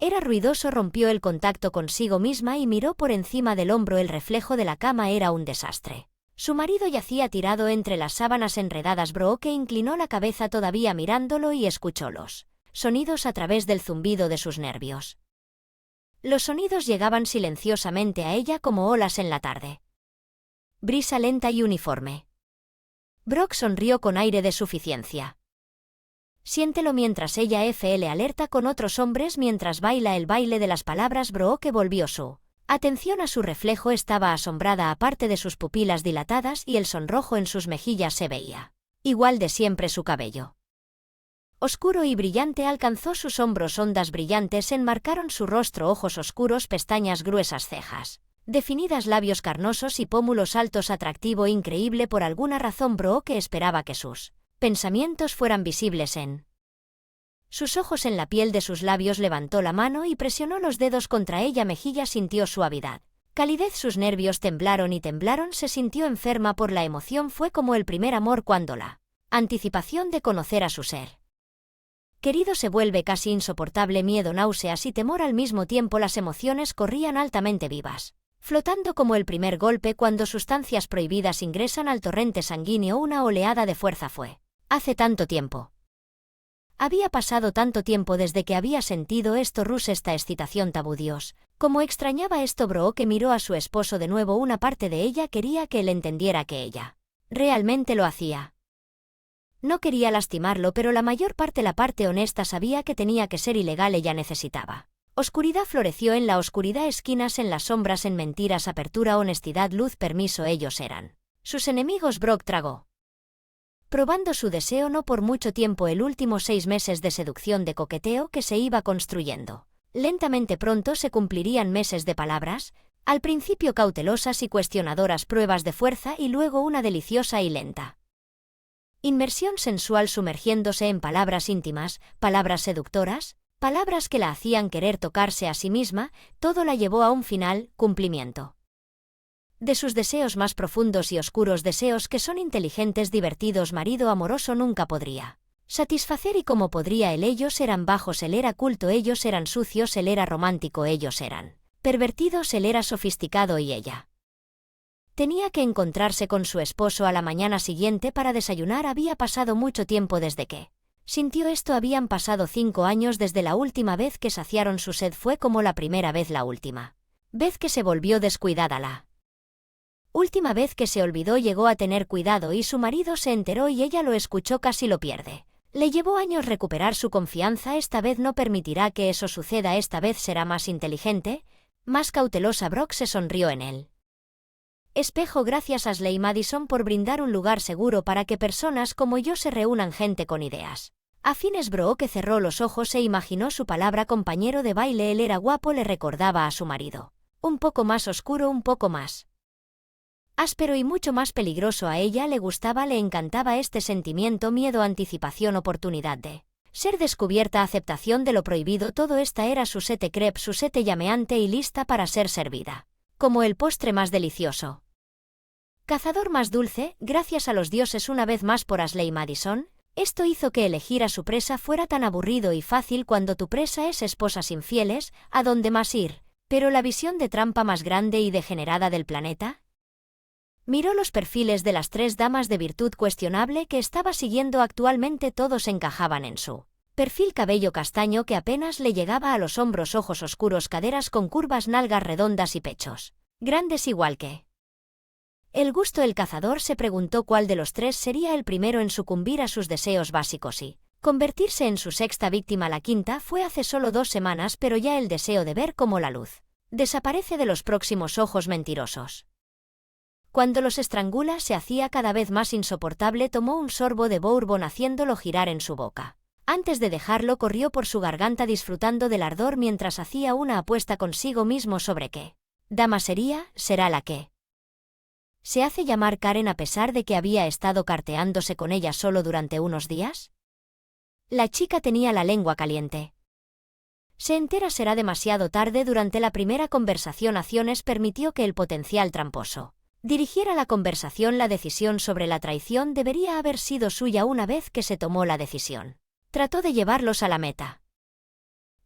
Era ruidoso, rompió el contacto consigo misma y miró por encima del hombro. El reflejo de la cama era un desastre. Su marido yacía tirado entre las sábanas enredadas. Brooke inclinó la cabeza todavía mirándolo y escuchó los sonidos a través del zumbido de sus nervios. Los sonidos llegaban silenciosamente a ella como olas en la tarde. Brisa lenta y uniforme. Brock sonrió con aire de suficiencia. Siéntelo mientras ella FL alerta con otros hombres mientras baila el baile de las palabras. Brooke volvió su atención a su reflejo. Estaba asombrada. Aparte de sus pupilas dilatadas y el sonrojo en sus mejillas, se veía igual de siempre. Su cabello oscuro y brillante alcanzó sus hombros. Ondas brillantes enmarcaron su rostro. Ojos oscuros, pestañas gruesas, cejas definidas, labios carnosos y pómulos altos. Atractivo, increíble. Por alguna razón Brooke esperaba que sus pensamientos fueran visibles en sus ojos. En la piel de sus labios levantó la mano y presionó los dedos contra ella. Mejilla sintió suavidad, calidez. Sus nervios temblaron y temblaron. Se sintió enferma por la emoción. Fue como el primer amor, cuando la anticipación de conocer a su ser querido se vuelve casi insoportable. Miedo, náuseas y temor al mismo tiempo. Las emociones corrían altamente vivas, flotando como el primer golpe cuando sustancias prohibidas ingresan al torrente sanguíneo. Una oleada de fuerza. Fue hace tanto tiempo. Había pasado tanto tiempo desde que había sentido esto. Esta excitación. Tabú. Dios, cómo extrañaba esto. Brooke miró a su esposo de nuevo. Una parte de ella quería que él entendiera que ella realmente lo hacía. No quería lastimarlo, pero la mayor parte, la parte honesta, sabía que tenía que ser ilegal. Ella necesitaba oscuridad. Floreció en la oscuridad. Esquinas en las sombras. En mentiras. Apertura. Honestidad. Luz. Permiso. Ellos eran sus enemigos. Brock tragó, probando su deseo. No por mucho tiempo. El último 6 meses de seducción, de coqueteo que se iba construyendo lentamente. Pronto se cumplirían meses de palabras, al principio cautelosas y cuestionadoras, pruebas de fuerza y luego una deliciosa y lenta inmersión sensual, sumergiéndose en palabras íntimas, palabras seductoras, palabras que la hacían querer tocarse a sí misma. Todo la llevó a un final, cumplimiento de sus deseos más profundos y oscuros. Deseos que son inteligentes, divertidos. Marido amoroso nunca podría satisfacer. ¿Y cómo podría él? Ellos eran bajos, él era culto. Ellos eran sucios, él era romántico. Ellos eran pervertidos, él era sofisticado. Y ella tenía que encontrarse con su esposo a la mañana siguiente para desayunar. Había pasado mucho tiempo desde que sintió esto. Habían pasado 5 años desde la última vez que saciaron su sed. Fue como la primera vez, la última vez que se volvió descuidada, la última vez que se olvidó. Llegó a tener cuidado y su marido se enteró y ella lo escuchó. Casi lo pierde. Le llevó años recuperar su confianza. Esta vez no permitirá que eso suceda. Esta vez será más inteligente, más cautelosa. Brock se sonrió en él espejo. Gracias Ashley Madison por brindar un lugar seguro para que personas como yo se reúnan. Gente con ideas afines. Brooke cerró los ojos e imaginó su palabra compañero de baile. Él era guapo. Le recordaba a su marido. Un poco más oscuro, un poco más áspero y mucho más peligroso. A ella le gustaba, le encantaba este sentimiento. Miedo, anticipación, oportunidad de ser descubierta, aceptación de lo prohibido. Todo esta era su sete crepe, su sete llameante y lista para ser servida como el postre más delicioso, cazador más dulce. Gracias a los dioses una vez más por Ashley Madison. Esto hizo que elegir a su presa fuera tan aburrido y fácil. Cuando tu presa es esposas infieles, ¿a dónde más ir? Pero la visión de trampa más grande y degenerada del planeta. Miró los perfiles de las 3 damas de virtud cuestionable que estaba siguiendo actualmente. Todos encajaban en su perfil: cabello castaño que apenas le llegaba a los hombros, ojos oscuros, caderas con curvas, nalgas redondas y pechos grandes igual que el gusto. El cazador se preguntó cuál de los 3 sería el primero en sucumbir a sus deseos básicos y convertirse en su sexta víctima. La quinta fue hace solo 2 semanas, pero ya el deseo de ver cómo la luz desaparece de los próximos ojos mentirosos cuando los estrangula se hacía cada vez más insoportable. Tomó un sorbo de bourbon haciéndolo girar en su boca. Antes de dejarlo, corrió por su garganta disfrutando del ardor mientras hacía una apuesta consigo mismo sobre qué dama será la que se hace llamar Karen, a pesar de que había estado carteándose con ella solo durante unos días. La chica tenía la lengua caliente. Se entera será demasiado tarde. Durante la primera conversación Acciones permitió que el potencial tramposo dirigiera la conversación. La decisión sobre la traición debería haber sido suya una vez que se tomó la decisión. Trató de llevarlos a la meta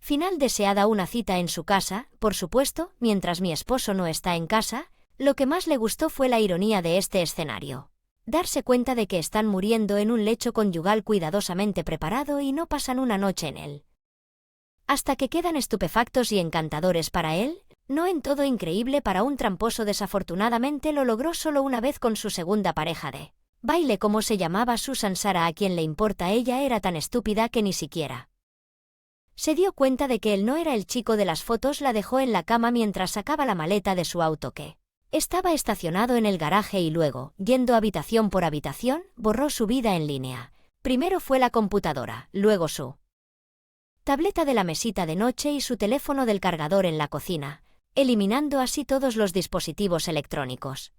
Final deseada una cita en su casa, por supuesto, mientras mi esposo no está en casa. Lo que más le gustó fue la ironía de este escenario. Darse cuenta de que están muriendo en un lecho conyugal cuidadosamente preparado y no pasan una noche en él. Hasta que quedan estupefactos y encantadores para él, no en todo increíble para un tramposo. Desafortunadamente lo logró solo una vez con su segunda pareja de baile. ¿Cómo se llamaba? Susan Sarah. ¿A quién le importa? Ella era tan estúpida que ni siquiera se dio cuenta de que él no era el chico de las fotos. La dejó en la cama mientras sacaba la maleta de su auto que estaba estacionado en el garaje y luego, yendo habitación por habitación, borró su vida en línea. Primero fue la computadora, luego su tableta de la mesita de noche y su teléfono del cargador en la cocina, eliminando así todos los dispositivos electrónicos.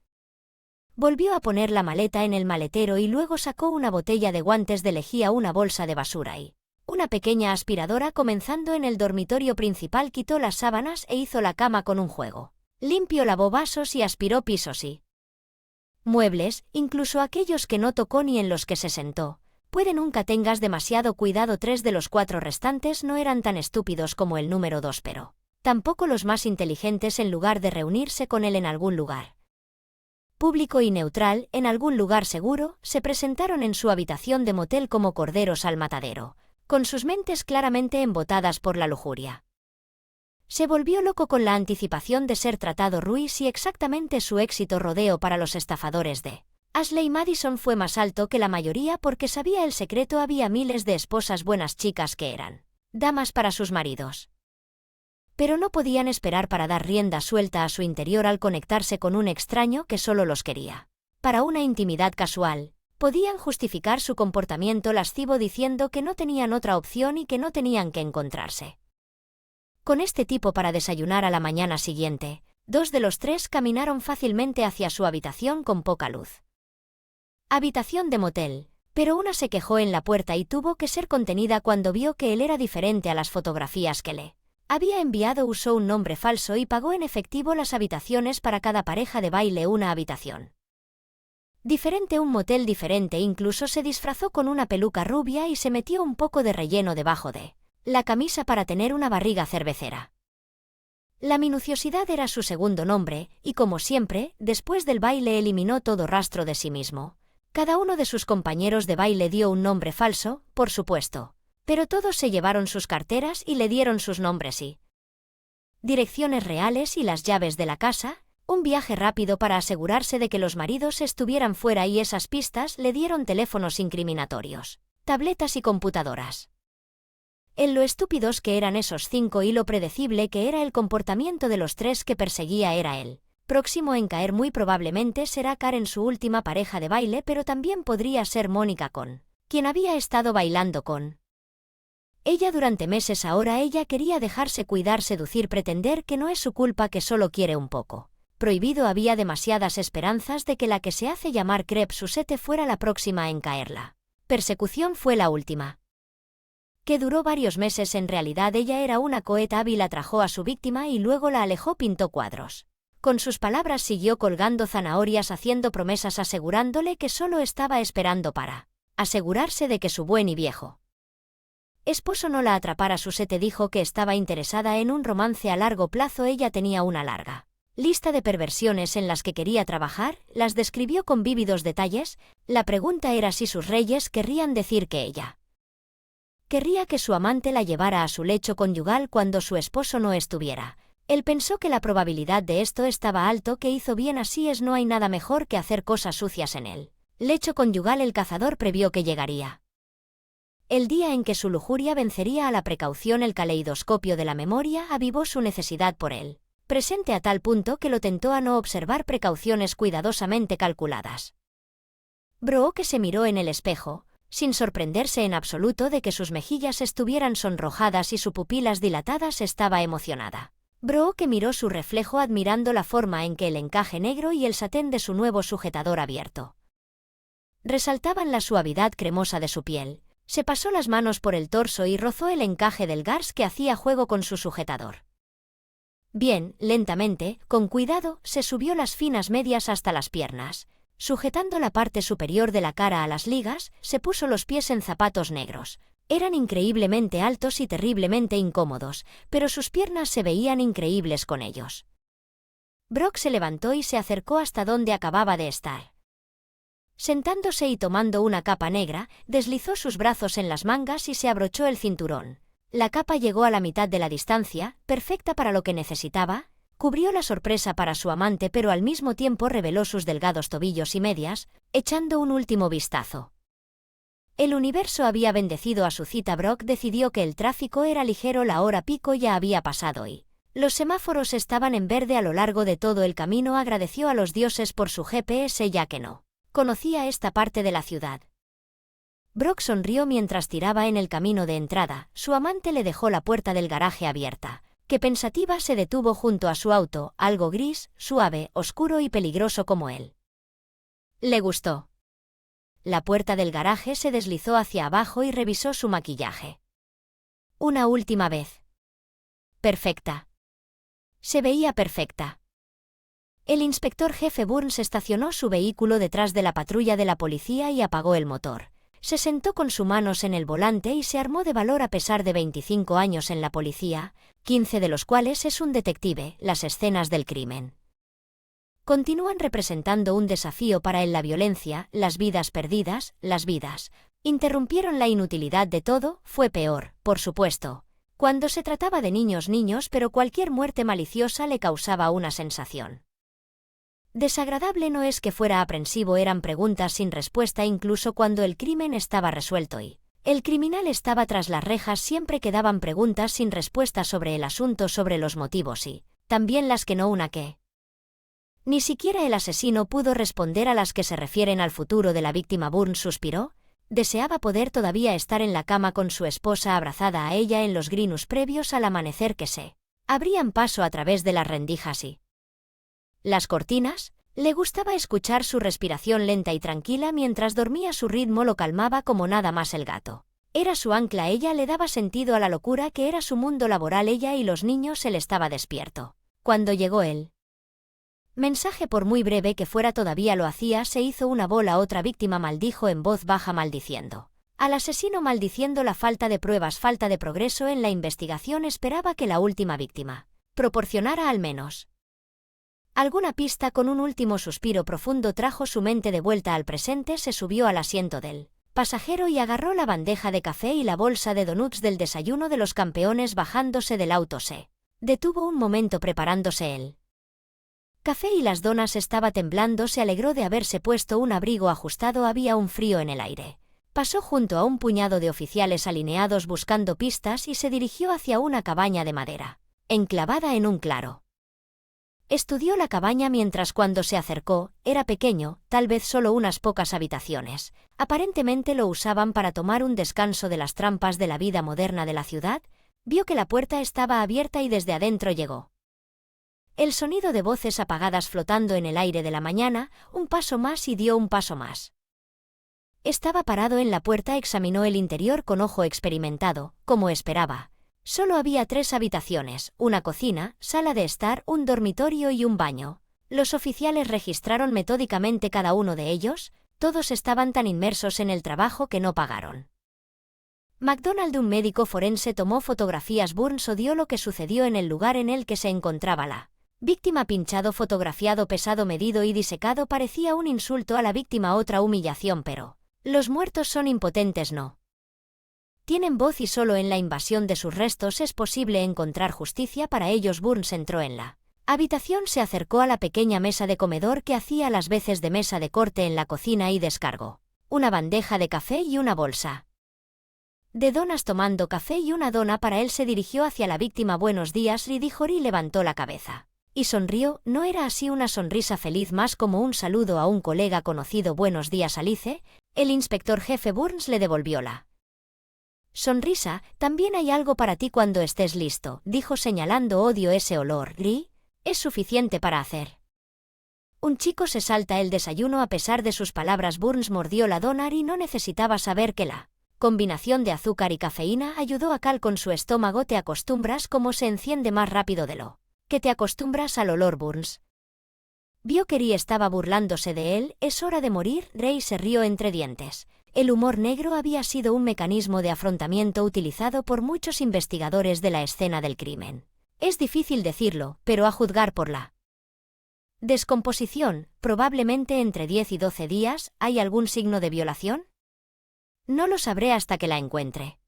Volvió a poner la maleta en el maletero y luego sacó una botella de guantes de lejía, una bolsa de basura y una pequeña aspiradora. Comenzando en el dormitorio principal, quitó las sábanas e hizo la cama con un juego limpio, lavó vasos y aspiró pisos y muebles, incluso aquellos que no tocó ni en los que se sentó. Puede nunca tengas demasiado cuidado. 3 de los 4 restantes no eran tan estúpidos como el número 2, pero tampoco los más inteligentes. En lugar de reunirse con él en algún lugar público y neutral, en algún lugar seguro, se presentaron en su habitación de motel como corderos al matadero, con sus mentes claramente embotadas por la lujuria. Se volvió loco con la anticipación de ser tratado ruis y exactamente su éxito. Rodeo para los estafadores de Ashley Madison fue más alto que la mayoría porque sabía el secreto. Había miles de esposas, buenas chicas que eran damas para sus maridos, pero no podían esperar para dar rienda suelta a su interior al conectarse con un extraño que solo los quería para una intimidad casual. Podían justificar su comportamiento lascivo diciendo que no tenían otra opción y que no tenían que encontrarse con este tipo para desayunar a la mañana siguiente. 2 de los 3 caminaron fácilmente hacia su habitación con poca luz. Habitación de motel, pero una se quejó en la puerta y tuvo que ser contenida cuando vio que él era diferente a las fotografías que le había enviado. Usó un nombre falso y pagó en efectivo las habitaciones para cada pareja de baile. Una habitación diferente, un motel diferente. Incluso se disfrazó con una peluca rubia y se metió un poco de relleno debajo de la camisa para tener una barriga cervecera. La minuciosidad era su segundo nombre, y como siempre, después del baile eliminó todo rastro de sí mismo. Cada uno de sus compañeros de baile dio un nombre falso, por supuesto, pero todos se llevaron sus carteras y le dieron sus nombres y direcciones reales y las llaves de la casa. Un viaje rápido para asegurarse de que los maridos estuvieran fuera y esas pistas le dieron teléfonos incriminatorios, tabletas y computadoras. En lo estúpidos que eran esos 5 y lo predecible que era el comportamiento de los 3 que perseguía era él. Próximo en caer muy probablemente será Karen, su última pareja de baile, pero también podría ser Mónica, con quien había estado bailando con ella durante meses. Ahora ella quería dejarse cuidar, seducir, pretender que no es su culpa, que solo quiere un poco prohibido. Había demasiadas esperanzas de que la que se hace llamar Crep Susette fuera la próxima en caer. La persecución fue la última, que duró varios meses. En realidad ella era una coheta hábil, atrajo a su víctima y luego la alejó. Pintó cuadros con sus palabras, siguió colgando zanahorias, haciendo promesas, asegurándole que solo estaba esperando para asegurarse de que su buen y viejo esposo no la atrapara. Susette dijo que estaba interesada en un romance a largo plazo. Ella tenía una larga lista de perversiones en las que quería trabajar, las describió con vívidos detalles. La pregunta era si sus reyes querrían decir que ella querría que su amante la llevara a su lecho conyugal cuando su esposo no estuviera. Él pensó que la probabilidad de esto estaba alto, que hizo bien así es. No hay nada mejor que hacer cosas sucias en él lecho conyugal. El cazador previó que llegaría el día en que su lujuria vencería a la precaución. El caleidoscopio de la memoria avivó su necesidad por él presente a tal punto que lo tentó a no observar precauciones cuidadosamente calculadas. Brooke se miró en el espejo, sin sorprenderse en absoluto de que sus mejillas estuvieran sonrojadas y sus pupilas dilatadas. Estaba emocionada. Brooke miró su reflejo admirando la forma en que el encaje negro y el satén de su nuevo sujetador abierto resaltaban la suavidad cremosa de su piel. Se pasó las manos por el torso y rozó el encaje del gars que hacía juego con su sujetador. Bien, lentamente, con cuidado, se subió las finas medias hasta las piernas. Sujetando la parte superior de la cara a las ligas, se puso los pies en zapatos negros. Eran increíblemente altos y terriblemente incómodos, pero sus piernas se veían increíbles con ellos. Brock se levantó y se acercó hasta donde acababa de estar. Sentándose y tomando una capa negra, deslizó sus brazos en las mangas y se abrochó el cinturón. La capa llegó a la mitad de la distancia, perfecta para lo que necesitaba, cubrió la sorpresa para su amante pero al mismo tiempo reveló sus delgados tobillos y medias, echando un último vistazo. El universo había bendecido a su cita. Brock decidió que el tráfico era ligero, la hora pico ya había pasado y los semáforos estaban en verde a lo largo de todo el camino. Agradeció a los dioses por su GPS ya que no conocía esta parte de la ciudad. Brock sonrió mientras tiraba en el camino de entrada. Su amante le dejó la puerta del garaje abierta, que pensativa se detuvo junto a su auto, algo gris, suave, oscuro y peligroso como él. Le gustó. La puerta del garaje se deslizó hacia abajo y revisó su maquillaje. Una última vez. Perfecta. Se veía perfecta. El inspector jefe Burns estacionó su vehículo detrás de la patrulla de la policía y apagó el motor. Se sentó con sus manos en el volante y se armó de valor. A pesar de 25 años en la policía, 15 de los cuales es un detective, las escenas del crimen continúan representando un desafío para él. La violencia, las vidas perdidas, las vidas interrumpieron la inutilidad de todo. Fue peor, por supuesto, cuando se trataba de niños, pero cualquier muerte maliciosa le causaba una sensación desagradable. No es que fuera aprensivo, eran preguntas sin respuesta incluso cuando el crimen estaba resuelto y el criminal estaba tras las rejas. Siempre quedaban preguntas sin respuesta sobre el asunto, sobre los motivos y también las que no. Una que ni siquiera el asesino pudo responder, a las que se refieren al futuro de la víctima. Burns suspiró. Deseaba poder todavía estar en la cama con su esposa, abrazada a ella en los Greenus previos al amanecer que se abrían paso a través de las rendijas y las cortinas. Le gustaba escuchar su respiración lenta y tranquila mientras dormía. Su ritmo lo calmaba como nada más. El gato era su ancla. Ella le daba sentido a la locura que era su mundo laboral. Ella y los niños. Él estaba despierto cuando llegó el mensaje. Por muy breve que fuera, todavía lo hacía. Se hizo una bola. Otra víctima, maldijo en voz baja, maldiciendo al asesino, maldiciendo la falta de pruebas, falta de progreso en la investigación. Esperaba que la última víctima proporcionara al menos alguna pista. Con un último suspiro profundo trajo su mente de vuelta al presente. Se subió al asiento del pasajero y agarró la bandeja de café y la bolsa de donuts del desayuno de los campeones. Bajándose del auto se detuvo un momento preparándose el café y las donas. Estaba temblando. Se alegró de haberse puesto un abrigo ajustado. Había un frío en el aire. Pasó junto a un puñado de oficiales alineados buscando pistas y se dirigió hacia una cabaña de madera, enclavada en un claro. Estudió la cabaña mientras cuando se acercó, era pequeño, tal vez solo unas pocas habitaciones. Aparentemente lo usaban para tomar un descanso de las trampas de la vida moderna de la ciudad. Vio que la puerta estaba abierta y desde adentro llegó el sonido de voces apagadas flotando en el aire de la mañana. Un paso más y dio un paso más. Estaba parado en la puerta. Examinó el interior con ojo experimentado, como esperaba. Solo había 3 habitaciones, una cocina, sala de estar, un dormitorio y un baño. Los oficiales registraron metódicamente cada uno de ellos. Todos estaban tan inmersos en el trabajo que no pagaron. McDonald, un médico forense, tomó fotografías. Burns odió lo que sucedió en el lugar en el que se encontraba la víctima. Pinchado, fotografiado, pesado, medido y disecado. Parecía un insulto a la víctima, otra humillación. Pero los muertos son impotentes, no tienen voz y solo en la invasión de sus restos es posible encontrar justicia para ellos. Burns entró en la habitación, se acercó a la pequeña mesa de comedor que hacía las veces de mesa de corte en la cocina y descargó una bandeja de café y una bolsa de donas. Tomando café y una dona para él, se dirigió hacia la víctima. Buenos días, dijo, y levantó la cabeza y sonrió. No era así una sonrisa feliz, más como un saludo a un colega conocido. Buenos días, Alice. El inspector jefe Burns le devolvió la sonrisa. También hay algo para ti cuando estés listo, dijo señalando. Odio ese olor. Gris. Es suficiente para hacer un chico se salta el desayuno. A pesar de sus palabras, Burns mordió la dona y no necesitaba saber que la combinación de azúcar y cafeína ayudó a Cal con su estómago. Te acostumbras como se enciende más rápido de lo que te acostumbras al olor. Burns vio que Ri estaba burlándose de él. Es hora de morir. Ray se rió entre dientes. El humor negro había sido un mecanismo de afrontamiento utilizado por muchos investigadores de la escena del crimen. Es difícil decirlo, pero a juzgar por la descomposición, probablemente entre 10 y 12 días, ¿hay algún signo de violación? No lo sabré hasta que la encuentre.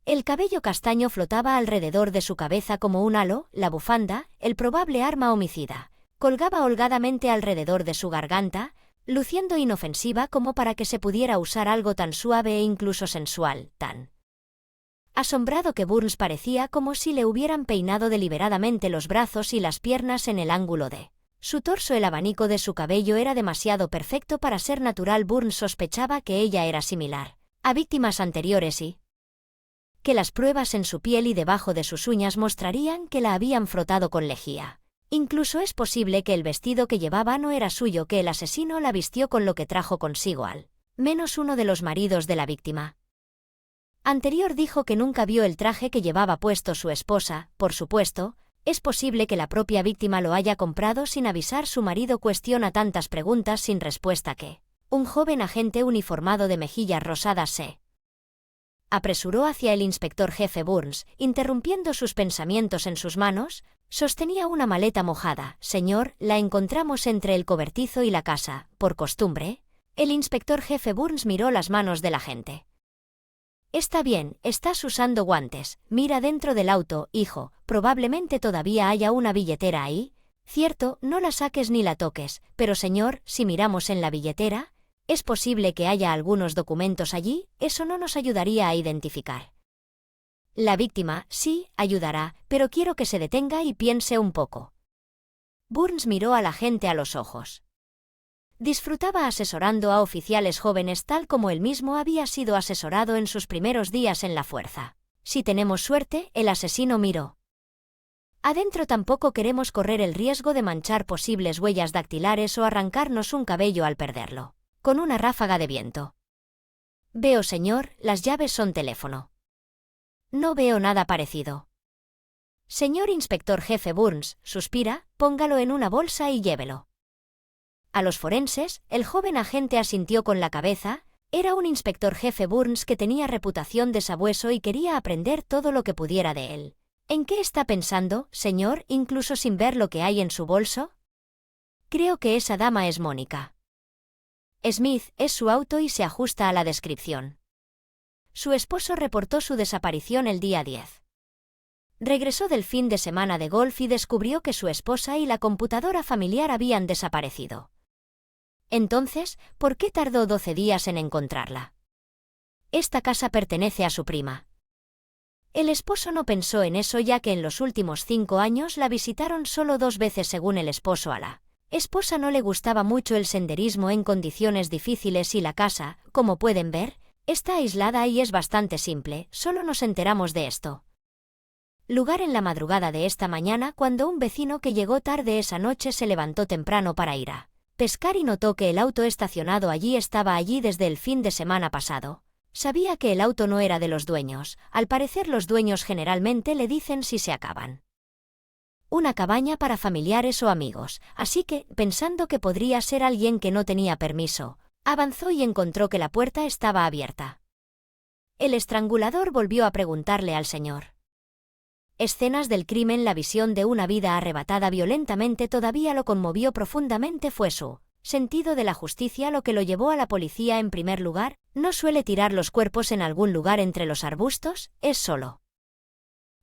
El cabello castaño flotaba alrededor de su cabeza como un halo, la bufanda, el probable arma homicida, colgaba holgadamente alrededor de su garganta, luciendo inofensiva como para que se pudiera usar algo tan suave e incluso sensual, tan asombrado que Burns parecía como si le hubieran peinado deliberadamente los brazos y las piernas en el ángulo de su torso. El abanico de su cabello era demasiado perfecto para ser natural. Burns sospechaba que ella era similar a víctimas anteriores y que las pruebas en su piel y debajo de sus uñas mostrarían que la habían frotado con lejía. Incluso es posible que el vestido que llevaba no era suyo, que el asesino la vistió con lo que trajo consigo al menos uno de los maridos de la víctima anterior. Dijo que nunca vio el traje que llevaba puesto su esposa. Por supuesto, es posible que la propia víctima lo haya comprado sin avisar. Su marido cuestiona tantas preguntas sin respuesta que un joven agente uniformado de mejillas rosadas se apresuró hacia el inspector jefe Burns, interrumpiendo sus pensamientos. En sus manos sostenía una maleta mojada. Señor, la encontramos entre el cobertizo y la casa. Por costumbre, el inspector jefe Burns miró las manos del agente. Está bien, estás usando guantes. Mira dentro del auto, hijo, probablemente todavía haya una billetera ahí. Cierto, no la saques ni la toques, pero señor, si miramos en la billetera, es posible que haya algunos documentos allí. Eso no nos ayudaría a identificar la víctima. Sí, ayudará, pero quiero que se detenga y piense un poco. Burns miró al agente a los ojos. Disfrutaba asesorando a oficiales jóvenes tal como él mismo había sido asesorado en sus primeros días en la fuerza. Si tenemos suerte, el asesino miró adentro. Tampoco queremos correr el riesgo de manchar posibles huellas dactilares o arrancarnos un cabello al perderlo con una ráfaga de viento. Veo, señor, las llaves son teléfono. No veo nada parecido. Señor inspector jefe Burns, suspira, póngalo en una bolsa y llévelo a los forenses. El joven agente asintió con la cabeza. Era un inspector jefe Burns que tenía reputación de sabueso y quería aprender todo lo que pudiera de él. ¿En qué está pensando, señor, incluso sin ver lo que hay en su bolso? Creo que esa dama es Mónica Smith. Es su auto y se ajusta a la descripción. Su esposo reportó su desaparición el día 10. Regresó del fin de semana de golf y descubrió que su esposa y la computadora familiar habían desaparecido. Entonces, ¿por qué tardó 12 días en encontrarla? Esta casa pertenece a su prima. El esposo no pensó en eso, ya que en los últimos 5 años la visitaron solo 2 veces. Según el esposo, a la esposa no le gustaba mucho el senderismo en condiciones difíciles y la casa, como pueden ver, está aislada y es bastante simple. Solo nos enteramos de esto lugar en la madrugada de esta mañana, cuando un vecino que llegó tarde esa noche se levantó temprano para ir a pescar y notó que el auto estacionado allí estaba allí desde el fin de semana pasado. Sabía que el auto no era de los dueños. Al parecer los dueños generalmente le dicen si se acaban una cabaña para familiares o amigos, así que, pensando que podría ser alguien que no tenía permiso, avanzó y encontró que la puerta estaba abierta. El estrangulador volvió a preguntarle al señor. Escenas del crimen. La visión de una vida arrebatada violentamente todavía lo conmovió profundamente. Fue su sentido de la justicia lo que lo llevó a la policía en primer lugar. No suele tirar los cuerpos en algún lugar entre los arbustos, es solo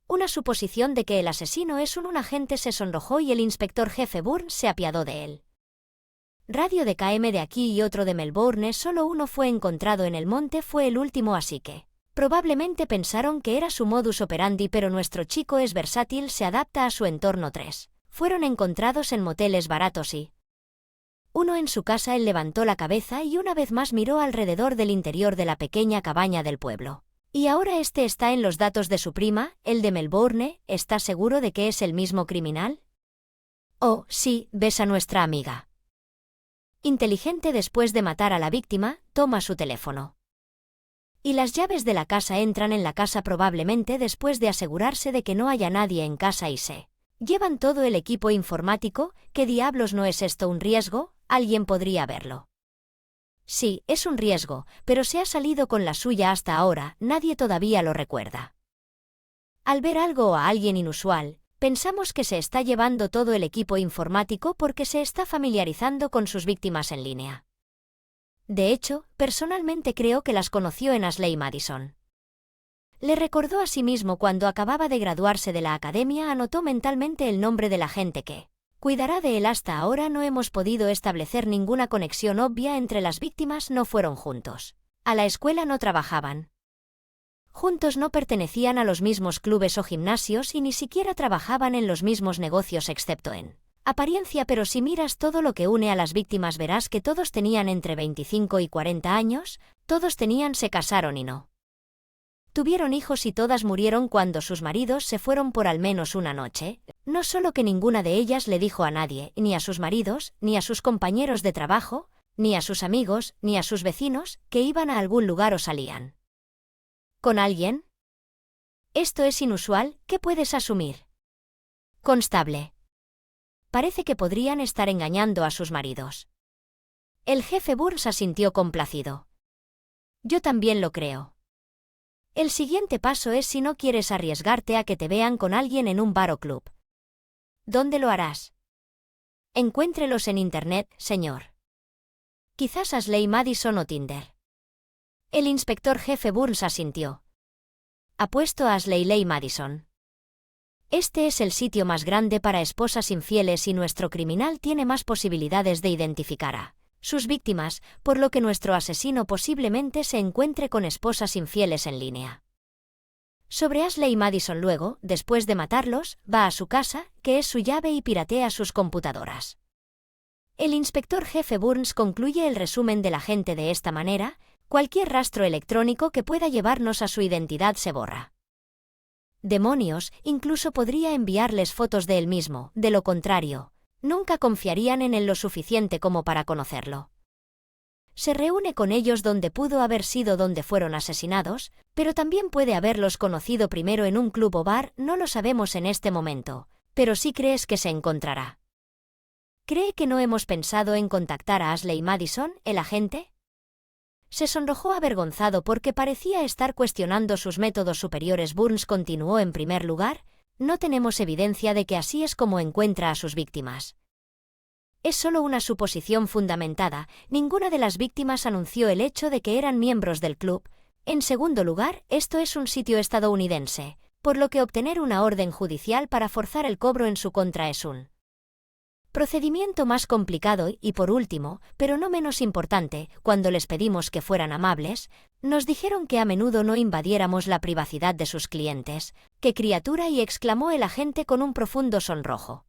una suposición de que el asesino es un agente. Se sonrojó y el inspector jefe Burns se apiadó de él. Radio de KM de aquí y otro de Melbourne. Solo uno fue encontrado en el monte. Fue el último, así que probablemente pensaron que era su modus operandi, pero nuestro chico es versátil, se adapta a su entorno. 3 fueron encontrados en moteles baratos y uno en su casa. Él levantó la cabeza y una vez más miró alrededor del interior de la pequeña cabaña del pueblo. Y ahora este está en los datos de su prima, el de Melbourne. ¿Está seguro de que es el mismo criminal? Oh, sí, ves a nuestra amiga inteligente. Después de matar a la víctima, toma su teléfono y las llaves de la casa. Entran en la casa probablemente después de asegurarse de que no haya nadie en casa y se llevan todo el equipo informático. ¿Qué diablos? ¿No es esto un riesgo? Alguien podría verlo Sí, es un riesgo, pero se ha salido con la suya hasta ahora, nadie todavía lo recuerda. Al ver algo o a alguien inusual, pensamos que se está llevando todo el equipo informático porque se está familiarizando con sus víctimas en línea. De hecho, personalmente creo que las conoció en Ashley Madison. Le recordó a sí mismo cuando acababa de graduarse de la academia, anotó mentalmente el nombre de la gente que cuidará de él. Hasta ahora no hemos podido establecer ninguna conexión obvia entre las víctimas, no fueron juntos. A la escuela no trabajaban juntos, no pertenecían a los mismos clubes o gimnasios y ni siquiera trabajaban en los mismos negocios excepto en apariencia, pero si miras todo lo que une a las víctimas verás que todos tenían entre 25 y 40 años, todos se casaron y no tuvieron hijos y todas murieron cuando sus maridos se fueron por al menos una noche. No solo que ninguna de ellas le dijo a nadie, ni a sus maridos, ni a sus compañeros de trabajo, ni a sus amigos, ni a sus vecinos, que iban a algún lugar o salían con alguien. Esto es inusual, ¿qué puedes asumir? Constable. Parece que podrían estar engañando a sus maridos. El jefe Burns asintió complacido. Yo también lo creo. El siguiente paso es si no quieres arriesgarte a que te vean con alguien en un bar o club. ¿Dónde lo harás? Encuéntrelos en Internet, señor. Quizás Ashley Madison o Tinder. El inspector jefe Burns asintió. Apuesto a Ashley Madison. Este es el sitio más grande para esposas infieles y nuestro criminal tiene más posibilidades de identificar a sus víctimas, por lo que nuestro asesino posiblemente se encuentre con esposas infieles en línea. Sobre Ashley Madison luego, después de matarlos, va a su casa, que es su llave, y piratea sus computadoras. El inspector jefe Burns concluye el resumen del agente de esta manera: cualquier rastro electrónico que pueda llevarnos a su identidad se borra. Demonios, incluso podría enviarles fotos de él mismo, de lo contrario, nunca confiarían en él lo suficiente como para conocerlo. Se reúne con ellos donde pudo haber sido donde fueron asesinados, pero también puede haberlos conocido primero en un club o bar, no lo sabemos en este momento, pero sí crees que se encontrará. ¿Cree que no hemos pensado en contactar a Ashley Madison, el agente? Se sonrojó avergonzado porque parecía estar cuestionando sus métodos superiores. Burns continuó: en primer lugar, no tenemos evidencia de que así es como encuentra a sus víctimas. Es solo una suposición fundamentada, ninguna de las víctimas anunció el hecho de que eran miembros del club. En segundo lugar, esto es un sitio estadounidense, por lo que obtener una orden judicial para forzar el cobro en su contra es un procedimiento más complicado. Y por último, pero no menos importante, cuando les pedimos que fueran amables, nos dijeron que a menudo no invadiéramos la privacidad de sus clientes. ¡Qué criatura!, y exclamó el agente con un profundo sonrojo,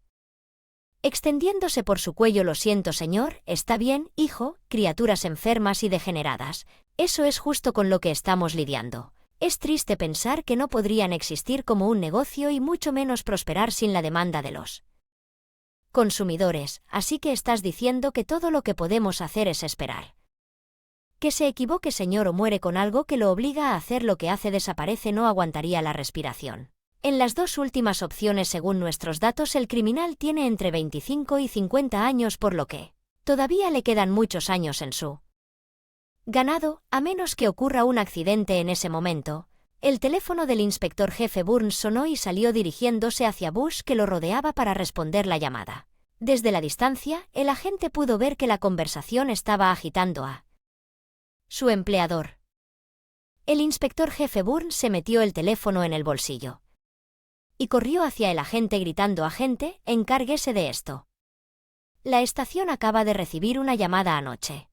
extendiéndose por su cuello. Lo siento, señor, está bien, hijo, criaturas enfermas y degeneradas. Eso es justo con lo que estamos lidiando. Es triste pensar que no podrían existir como un negocio y mucho menos prosperar sin la demanda de los consumidores, así que estás diciendo que todo lo que podemos hacer es esperar que se equivoque, señor, o muere con algo que lo obliga a hacer lo que hace. Desaparece, no aguantaría la respiración. En las dos últimas opciones, según nuestros datos, el criminal tiene entre 25 y 50 años, por lo que todavía le quedan muchos años en su ganado, a menos que ocurra un accidente en ese momento. El teléfono del inspector jefe Burns sonó y salió dirigiéndose hacia Bush, que lo rodeaba para responder la llamada. Desde la distancia, el agente pudo ver que la conversación estaba agitando a su empleador. El inspector jefe Burns se metió el teléfono en el bolsillo y corrió hacia el agente gritando: agente, encárguese de esto. La estación acaba de recibir una llamada anoche.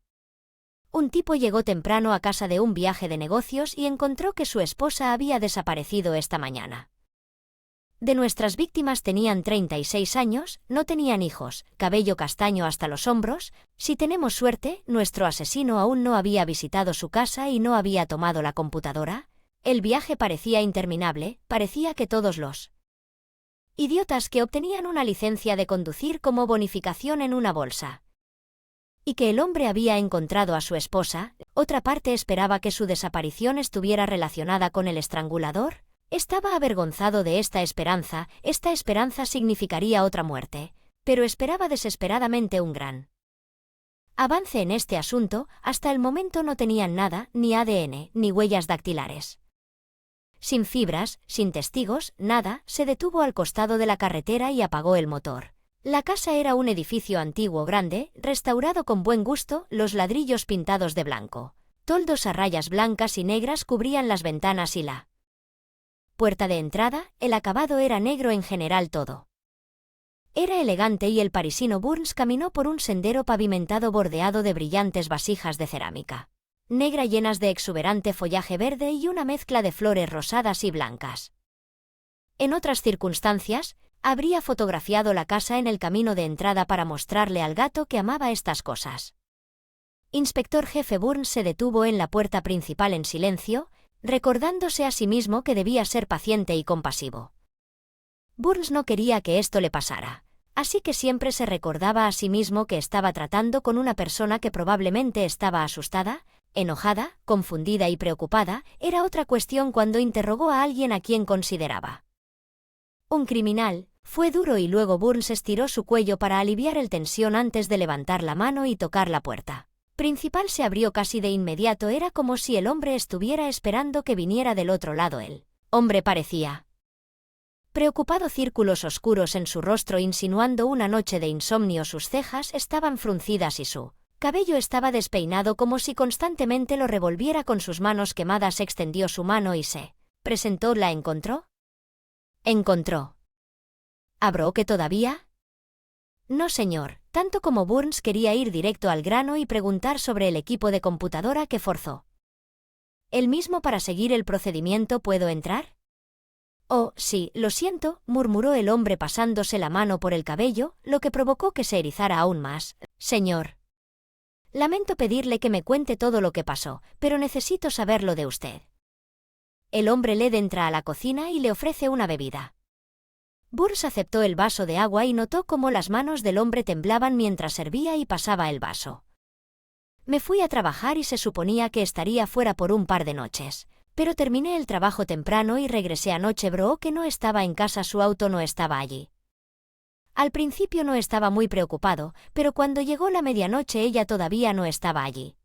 Un tipo llegó temprano a casa de un viaje de negocios y encontró que su esposa había desaparecido esta mañana. De nuestras víctimas tenían 36 años, no tenían hijos, cabello castaño hasta los hombros. Si tenemos suerte, nuestro asesino aún no había visitado su casa y no había tomado la computadora. El viaje parecía interminable, parecía que todos los idiotas que obtenían una licencia de conducir como bonificación en una bolsa y que el hombre había encontrado a su esposa. Otra parte esperaba que su desaparición estuviera relacionada con el estrangulador. Estaba avergonzado de esta esperanza significaría otra muerte, pero esperaba desesperadamente un gran avance en este asunto. Hasta el momento no tenían nada, ni ADN, ni huellas dactilares. Sin fibras, sin testigos, nada, se detuvo al costado de la carretera y apagó el motor. La casa era un edificio antiguo grande, restaurado con buen gusto, los ladrillos pintados de blanco. Toldos a rayas blancas y negras cubrían las ventanas y la puerta de entrada. El acabado era negro en general todo. Era elegante y el parisino Burns caminó por un sendero pavimentado bordeado de brillantes vasijas de cerámica negra llenas de exuberante follaje verde y una mezcla de flores rosadas y blancas. En otras circunstancias, habría fotografiado la casa en el camino de entrada para mostrarle al gato que amaba estas cosas. Inspector jefe Burns se detuvo en la puerta principal en silencio, recordándose a sí mismo que debía ser paciente y compasivo. Burns no quería que esto le pasara, así que siempre se recordaba a sí mismo que estaba tratando con una persona que probablemente estaba asustada, enojada, confundida y preocupada. Era otra cuestión cuando interrogó a alguien a quien consideraba un criminal. Fue duro y luego Burns estiró su cuello para aliviar el tensión antes de levantar la mano y tocar la puerta principal. Se abrió casi de inmediato. Era como si el hombre estuviera esperando que viniera del otro lado. El hombre parecía preocupado, círculos oscuros en su rostro insinuando una noche de insomnio. Sus cejas estaban fruncidas y su cabello estaba despeinado como si constantemente lo revolviera con sus manos quemadas. Extendió su mano y se presentó. ¿La encontró? Encontró ¿a Brooke todavía? No, señor. Tanto como Burns quería ir directo al grano y preguntar sobre el equipo de computadora que forzó él mismo para seguir el procedimiento. ¿Puedo entrar? Oh, sí, lo siento, murmuró el hombre pasándose la mano por el cabello, lo que provocó que se erizara aún más. Señor, lamento pedirle que me cuente todo lo que pasó, pero necesito saberlo de usted. El hombre le entra a la cocina y le ofrece una bebida. Burns aceptó el vaso de agua y notó cómo las manos del hombre temblaban mientras servía y pasaba el vaso. Me fui a trabajar y se suponía que estaría fuera por un par de noches, pero terminé el trabajo temprano y regresé anoche. Brooke no estaba en casa, su auto no estaba allí. Al principio no estaba muy preocupado, pero cuando llegó la medianoche ella todavía no estaba allí.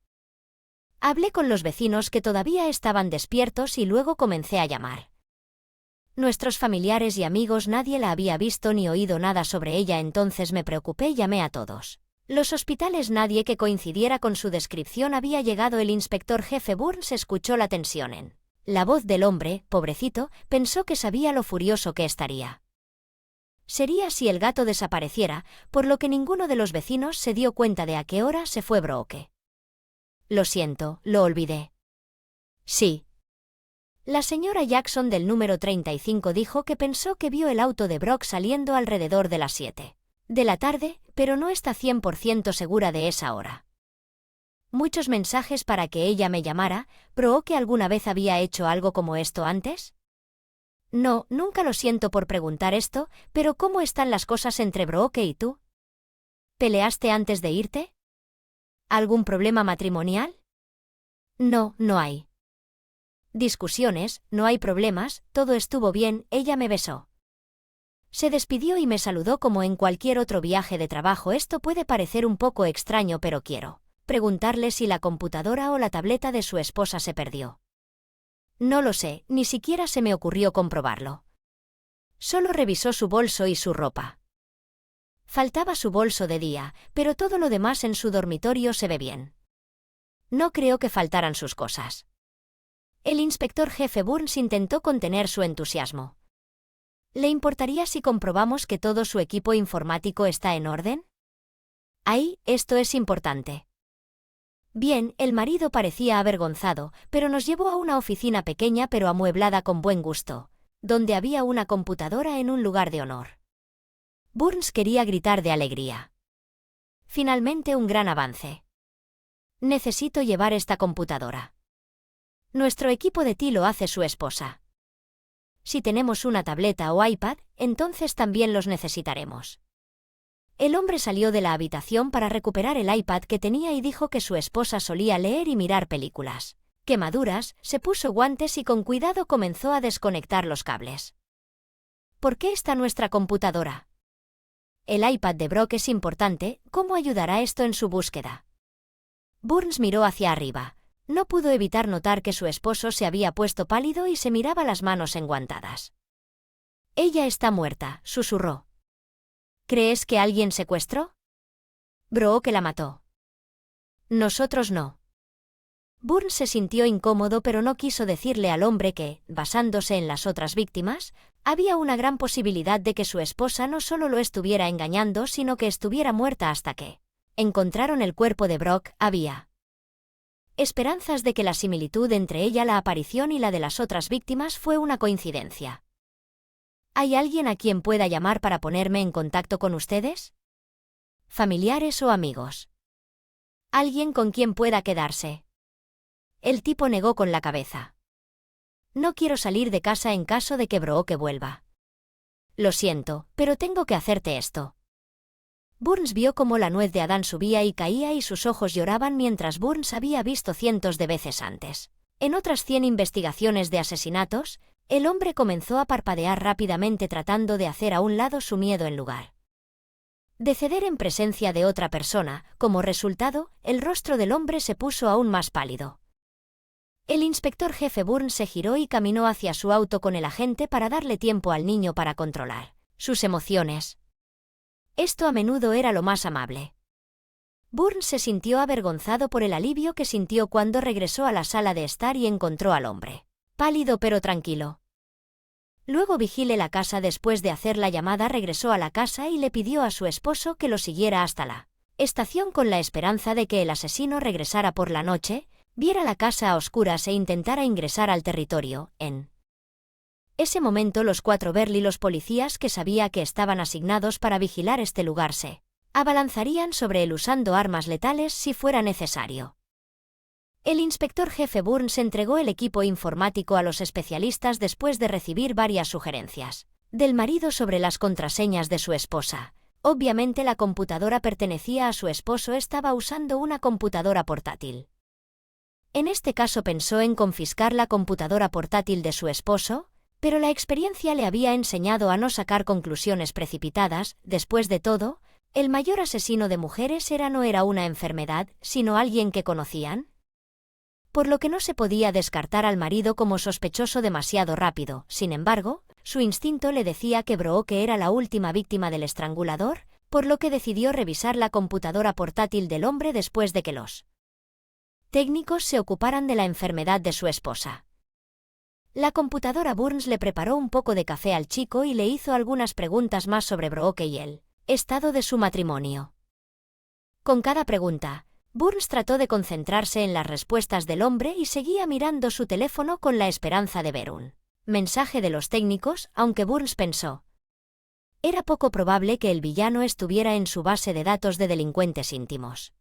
Hablé con los vecinos que todavía estaban despiertos y luego comencé a llamar. Nuestros familiares y amigos, nadie la había visto ni oído nada sobre ella. Entonces me preocupé y llamé a todos los hospitales. Nadie que coincidiera con su descripción había llegado. El inspector jefe Burns escuchó la tensión en la voz del hombre. Pobrecito, pensó que sabía lo furioso que estaría. Sería si el gato desapareciera, por lo que ninguno de los vecinos se dio cuenta de a qué hora se fue Brooke. Lo siento, lo olvidé. Sí. La señora Jackson del número 35 dijo que pensó que vio el auto de Brock saliendo alrededor de las 7 de la tarde, pero no está 100% segura de esa hora. Muchos mensajes para que ella me llamara. ¿Brooke alguna vez había hecho algo como esto antes? No, nunca. Lo siento por preguntar esto, pero ¿cómo están las cosas entre Brooke y tú? ¿Peleaste antes de irte? ¿Algún problema matrimonial? No, no hay discusiones, no hay problemas, todo estuvo bien. Ella me besó. Se despidió y me saludó como en cualquier otro viaje de trabajo. Esto puede parecer un poco extraño, pero quiero preguntarle si la computadora o la tableta de su esposa se perdió. No lo sé, ni siquiera se me ocurrió comprobarlo. Solo revisó su bolso y su ropa. Faltaba su bolso de día, pero todo lo demás en su dormitorio se ve bien. No creo que faltaran sus cosas. El inspector jefe Burns intentó contener su entusiasmo. ¿Le importaría si comprobamos que todo su equipo informático está en orden? Ahí, esto es importante. Bien, el marido parecía avergonzado, pero nos llevó a una oficina pequeña pero amueblada con buen gusto, donde había una computadora en un lugar de honor. Burns quería gritar de alegría. Finalmente un gran avance. Necesito llevar esta computadora. Nuestro equipo de TI lo hace su esposa. Si tenemos una tableta o iPad, entonces también los necesitaremos. El hombre salió de la habitación para recuperar el iPad que tenía y dijo que su esposa solía leer y mirar películas. Quemaduras, se puso guantes y con cuidado comenzó a desconectar los cables. ¿Por qué está nuestra computadora? El iPad de Brock es importante. ¿Cómo ayudará esto en su búsqueda? Burns miró hacia arriba. No pudo evitar notar que su esposo se había puesto pálido y se miraba las manos enguantadas. «Ella está muerta», susurró. «¿Crees que alguien secuestró?» «Brooke la mató». «Nosotros no». Burns se sintió incómodo, pero no quiso decirle al hombre que, basándose en las otras víctimas, había una gran posibilidad de que su esposa no solo lo estuviera engañando, sino que estuviera muerta hasta que encontraron el cuerpo de Brock. Había esperanzas de que la similitud entre ella, la aparición y la de las otras víctimas fue una coincidencia. ¿Hay alguien a quien pueda llamar para ponerme en contacto con ustedes? ¿Familiares o amigos? ¿Alguien con quien pueda quedarse? El tipo negó con la cabeza. No quiero salir de casa en caso de que Brooke vuelva. Lo siento, pero tengo que hacerte esto. Burns vio cómo la nuez de Adán subía y caía y sus ojos lloraban mientras Burns había visto cientos de veces antes. En otras 100 investigaciones de asesinatos, el hombre comenzó a parpadear rápidamente tratando de hacer a un lado su miedo en lugar de ceder en presencia de otra persona. Como resultado, el rostro del hombre se puso aún más pálido. El inspector jefe Burns se giró y caminó hacia su auto con el agente para darle tiempo al niño para controlar sus emociones. Esto a menudo era lo más amable. Burns se sintió avergonzado por el alivio que sintió cuando regresó a la sala de estar y encontró al hombre, pálido pero tranquilo. Luego vigile la casa. Después de hacer la llamada regresó a la casa y le pidió a su esposo que lo siguiera hasta la estación con la esperanza de que el asesino regresara por la noche, viera la casa a oscuras e intentara ingresar al territorio. En ese momento los 4 Berly, los policías que sabía que estaban asignados para vigilar este lugar, se abalanzarían sobre él usando armas letales si fuera necesario. El inspector jefe Burns entregó el equipo informático a los especialistas después de recibir varias sugerencias del marido sobre las contraseñas de su esposa. Obviamente la computadora pertenecía a su esposo, estaba usando una computadora portátil. En este caso pensó en confiscar la computadora portátil de su esposo, pero la experiencia le había enseñado a no sacar conclusiones precipitadas. Después de todo, el mayor asesino de mujeres no era una enfermedad, sino alguien que conocían. Por lo que no se podía descartar al marido como sospechoso demasiado rápido. Sin embargo, su instinto le decía que Brooke era la última víctima del estrangulador, por lo que decidió revisar la computadora portátil del hombre después de que los técnicos se ocuparan de la enfermedad de su esposa. La computadora. Burns le preparó un poco de café al chico y le hizo algunas preguntas más sobre Brooke y el estado de su matrimonio. Con cada pregunta, Burns trató de concentrarse en las respuestas del hombre y seguía mirando su teléfono con la esperanza de ver un mensaje de los técnicos, aunque Burns pensó: era poco probable que el villano estuviera en su base de datos de delincuentes íntimos.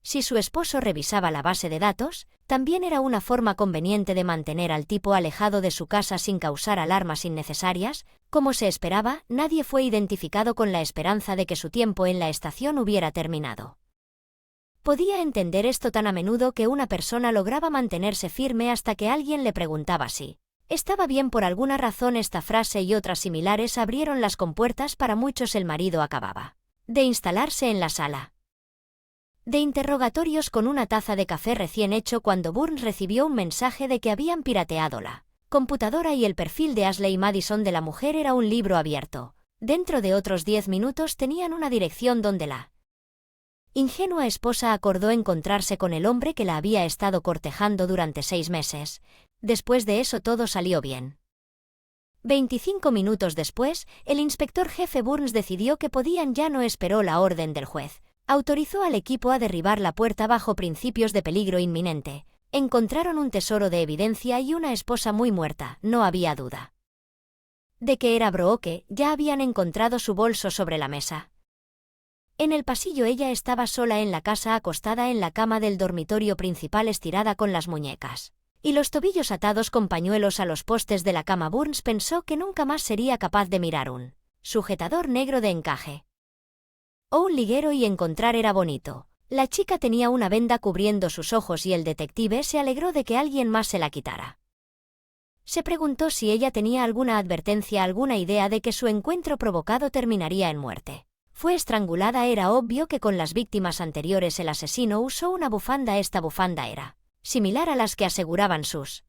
Si su esposo revisaba la base de datos, también era una forma conveniente de mantener al tipo alejado de su casa sin causar alarmas innecesarias. Como se esperaba, nadie fue identificado, con la esperanza de que su tiempo en la estación hubiera terminado. Podía entender esto tan a menudo que una persona lograba mantenerse firme hasta que alguien le preguntaba si estaba bien. Por alguna razón esta frase y otras similares abrieron las compuertas para muchos. El marido acababa de instalarse en la sala de interrogatorios con una taza de café recién hecho cuando Burns recibió un mensaje de que habían pirateado la computadora y el perfil de Ashley Madison de la mujer era un libro abierto. Dentro de otros 10 minutos tenían una dirección donde la ingenua esposa acordó encontrarse con el hombre que la había estado cortejando durante 6 meses. Después de eso todo salió bien. 25 minutos después, el inspector jefe Burns decidió que podían. Ya no esperó la orden del juez. Autorizó al equipo a derribar la puerta bajo principios de peligro inminente. Encontraron un tesoro de evidencia y una esposa muy muerta. No había duda de que era Brooke. Ya habían encontrado su bolso sobre la mesa. En el pasillo ella estaba sola en la casa, acostada en la cama del dormitorio principal, estirada con las muñecas y los tobillos atados con pañuelos a los postes de la cama. Burns pensó que nunca más sería capaz de mirar un sujetador negro de encaje o un liguero y encontrar era bonito. La chica tenía una venda cubriendo sus ojos y el detective se alegró de que alguien más se la quitara. Se preguntó si ella tenía alguna advertencia, alguna idea de que su encuentro provocado terminaría en muerte. Fue estrangulada. Era obvio que con las víctimas anteriores el asesino usó una bufanda. Esta bufanda era similar a las que aseguraban sus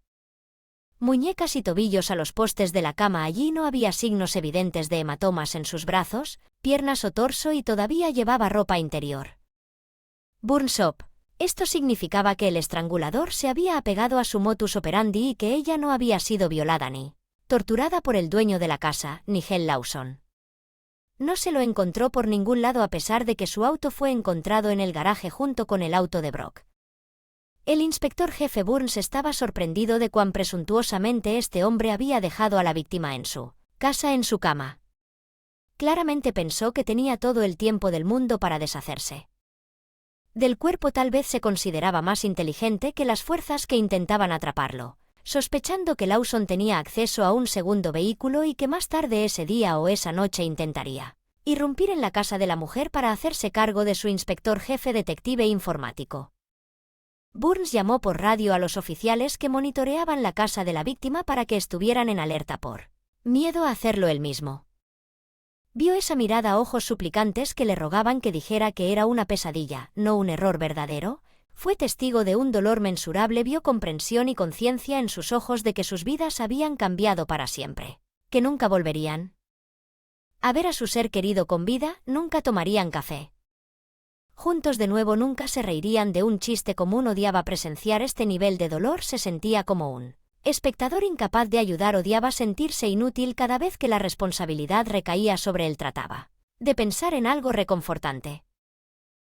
muñecas y tobillos a los postes de la cama. Allí no había signos evidentes de hematomas en sus brazos, piernas o torso y todavía llevaba ropa interior. Burns Op. Esto significaba que el estrangulador se había apegado a su modus operandi y que ella no había sido violada ni torturada por el dueño de la casa, Nigel Lawson. No se lo encontró por ningún lado a pesar de que su auto fue encontrado en el garaje junto con el auto de Brock. El inspector jefe Burns estaba sorprendido de cuán presuntuosamente este hombre había dejado a la víctima en su casa en su cama. Claramente pensó que tenía todo el tiempo del mundo para deshacerse del cuerpo. Tal vez se consideraba más inteligente que las fuerzas que intentaban atraparlo, sospechando que Lawson tenía acceso a un segundo vehículo y que más tarde ese día o esa noche intentaría irrumpir en la casa de la mujer para hacerse cargo de su inspector jefe detective informático. Burns llamó por radio a los oficiales que monitoreaban la casa de la víctima para que estuvieran en alerta por miedo a hacerlo él mismo. Vio esa mirada a ojos suplicantes que le rogaban que dijera que era una pesadilla, no un error verdadero. Fue testigo de un dolor mensurable. Vio comprensión y conciencia en sus ojos de que sus vidas habían cambiado para siempre, que nunca volverían a ver a su ser querido con vida, nunca tomarían café juntos de nuevo, nunca se reirían de un chiste común. Odiaba presenciar este nivel de dolor. Se sentía como un espectador incapaz de ayudar. Odiaba sentirse inútil cada vez que la responsabilidad recaía sobre él. Trataba de pensar en algo reconfortante,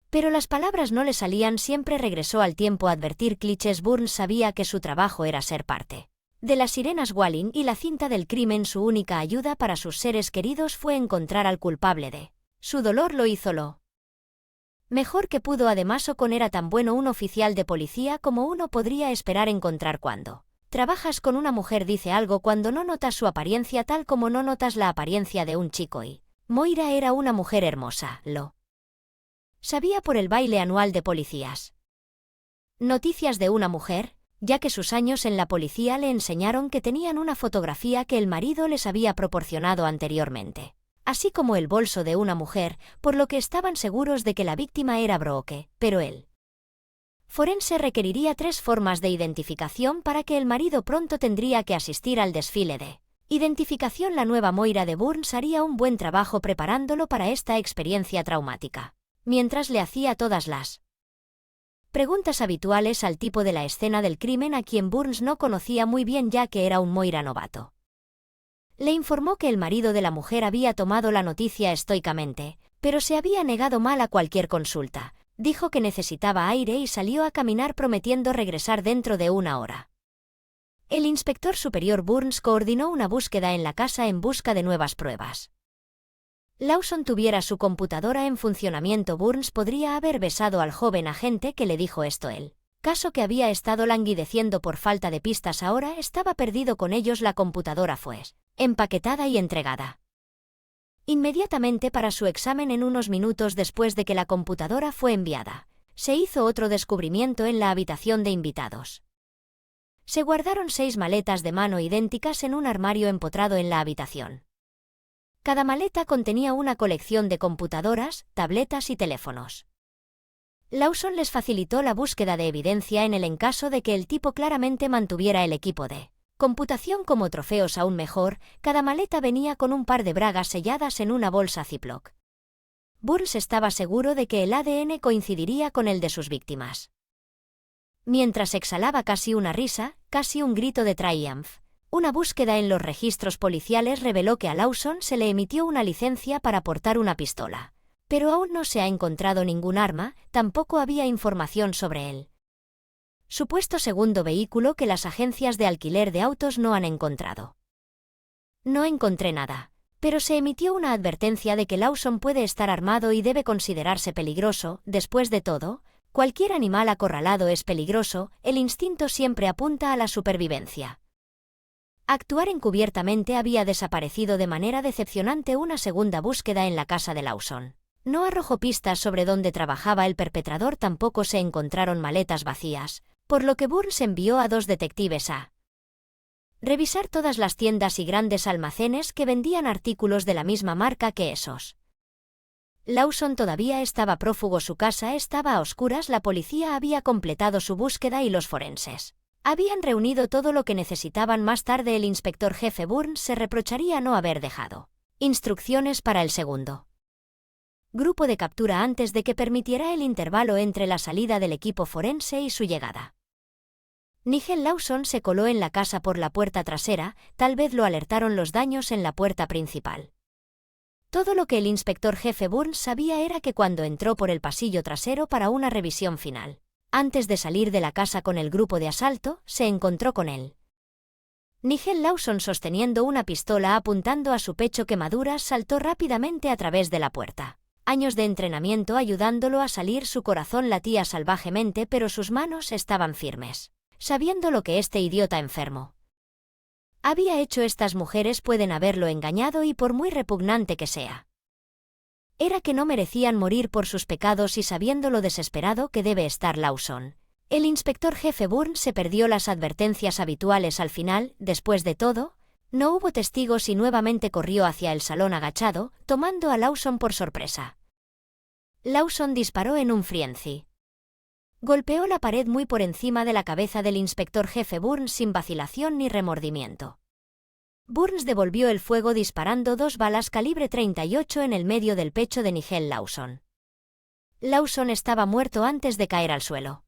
pero las palabras no le salían. Siempre regresó al tiempo a advertir clichés. Burns sabía que su trabajo era ser parte de las sirenas Walling y la cinta del crimen. Su única ayuda para sus seres queridos fue encontrar al culpable de su dolor. Lo hizo lo mejor que pudo. Además, Ocon era tan bueno un oficial de policía como uno podría esperar encontrar. Cuando trabajas con una mujer dice algo cuando no notas su apariencia, tal como no notas la apariencia de un chico, y Moira era una mujer hermosa. Lo sabía por el baile anual de policías. Noticias de una mujer, ya que sus años en la policía le enseñaron que tenían una fotografía que el marido les había proporcionado anteriormente, así como el bolso de una mujer, por lo que estaban seguros de que la víctima era Brooke, pero él forense requeriría 3 formas de identificación para que el marido pronto tendría que asistir al desfile de identificación. La nueva Moira de Burns haría un buen trabajo preparándolo para esta experiencia traumática, mientras le hacía todas las preguntas habituales al tipo de la escena del crimen, a quien Burns no conocía muy bien ya que era un Moira novato. Le informó que el marido de la mujer había tomado la noticia estoicamente, pero se había negado mal a cualquier consulta. Dijo que necesitaba aire y salió a caminar prometiendo regresar dentro de 1 hora. El inspector superior Burns coordinó una búsqueda en la casa en busca de nuevas pruebas. Lawson tuviera su computadora en funcionamiento. Burns podría haber besado al joven agente que le dijo esto. El caso que había estado languideciendo por falta de pistas ahora estaba perdido con ellos. La computadora fue empaquetada y entregada inmediatamente para su examen. En unos minutos después de que la computadora fue enviada, se hizo otro descubrimiento en la habitación de invitados. Se guardaron 6 maletas de mano idénticas en un armario empotrado en la habitación. Cada maleta contenía una colección de computadoras, tabletas y teléfonos. Lawson les facilitó la búsqueda de evidencia en caso de que el tipo claramente mantuviera el equipo de computación como trofeos. Aún mejor, cada maleta venía con un par de bragas selladas en una bolsa Ziploc. Burns estaba seguro de que el ADN coincidiría con el de sus víctimas. Mientras exhalaba casi una risa, casi un grito de triumph, una búsqueda en los registros policiales reveló que a Lawson se le emitió una licencia para portar una pistola, pero aún no se ha encontrado ningún arma. Tampoco había información sobre él supuesto segundo vehículo que las agencias de alquiler de autos no han encontrado. No encontré nada, pero se emitió una advertencia de que Lawson puede estar armado y debe considerarse peligroso. Después de todo, cualquier animal acorralado es peligroso. El instinto siempre apunta a la supervivencia. Actuar encubiertamente había desaparecido de manera decepcionante. Una segunda búsqueda en la casa de Lawson no arrojó pistas sobre dónde trabajaba el perpetrador. Tampoco se encontraron maletas vacías, por lo que Burns envió a 2 detectives a revisar todas las tiendas y grandes almacenes que vendían artículos de la misma marca que esos. Lawson todavía estaba prófugo, su casa estaba a oscuras, la policía había completado su búsqueda y los forenses habían reunido todo lo que necesitaban. Más tarde el inspector jefe Burns se reprocharía no haber dejado instrucciones para el segundo grupo de captura antes de que permitiera el intervalo entre la salida del equipo forense y su llegada. Nigel Lawson se coló en la casa por la puerta trasera, tal vez lo alertaron los daños en la puerta principal. Todo lo que el inspector jefe Burns sabía era que cuando entró por el pasillo trasero para una revisión final, antes de salir de la casa con el grupo de asalto, se encontró con él. Nigel Lawson, sosteniendo una pistola apuntando a su pecho quemaduras, saltó rápidamente a través de la puerta. Años de entrenamiento ayudándolo a salir, su corazón latía salvajemente, pero sus manos estaban firmes, sabiendo lo que este idiota enfermo había hecho. Estas mujeres pueden haberlo engañado y por muy repugnante que sea, era que no merecían morir por sus pecados, y sabiendo lo desesperado que debe estar Lawson, el inspector jefe Burns se perdió las advertencias habituales al final. Después de todo, no hubo testigos y nuevamente corrió hacia el salón agachado, tomando a Lawson por sorpresa. Lawson disparó en un frenzy. Golpeó la pared muy por encima de la cabeza del inspector jefe Burns sin vacilación ni remordimiento. Burns devolvió el fuego disparando 2 balas calibre 38 en el medio del pecho de Nigel Lawson. Lawson estaba muerto antes de caer al suelo.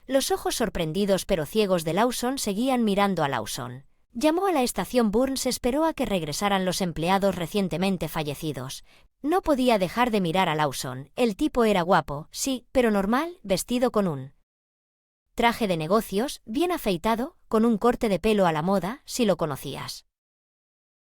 Los ojos sorprendidos pero ciegos de Lawson seguían mirando a Lawson. Llamó a la estación. Burns esperó a que regresaran los empleados recientemente fallecidos. No podía dejar de mirar a Lawson. El tipo era guapo, sí, pero normal, vestido con un traje de negocios, bien afeitado, con un corte de pelo a la moda. Si lo conocías